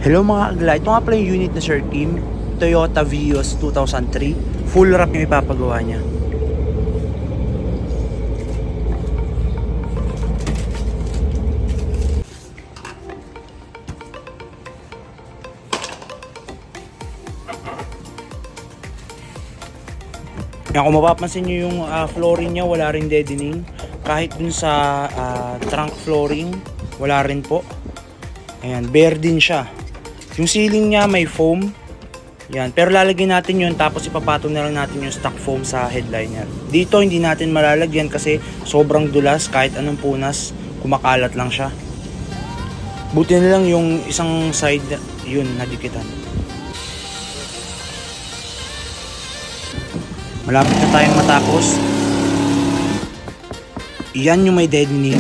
Hello mga agla, ito nga pala yung unit na Sir Kim, Toyota Vios 2003. Full wrap yung ipapagawa niya. Yan, kung mapapansin nyo yung flooring niya, wala rin deadening. Kahit dun sa trunk flooring, wala rin po. Ayan, bare din siya. Yung ceiling niya may foam. Yan, pero lalagyan natin yun tapos ipapatong na lang natin yung stock foam sa headliner. Dito hindi natin malalagyan kasi sobrang dulas, kahit anong punas, kumakalat lang siya. Buti na lang yung isang side yun nadikitan. Malapit na tayong matapos. Yan yung may deadening.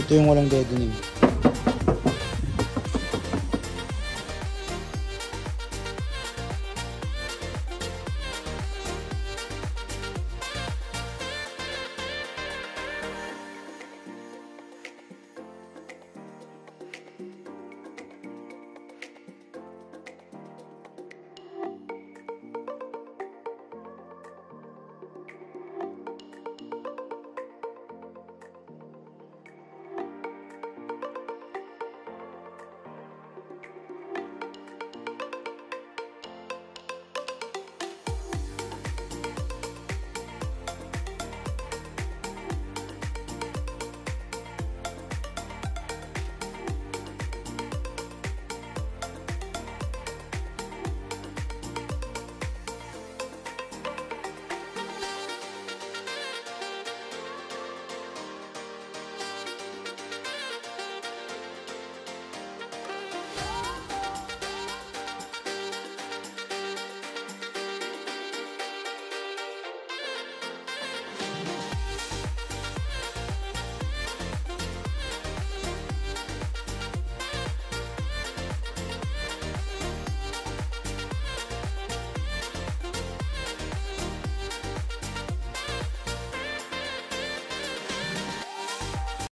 Ito yung walang deadening.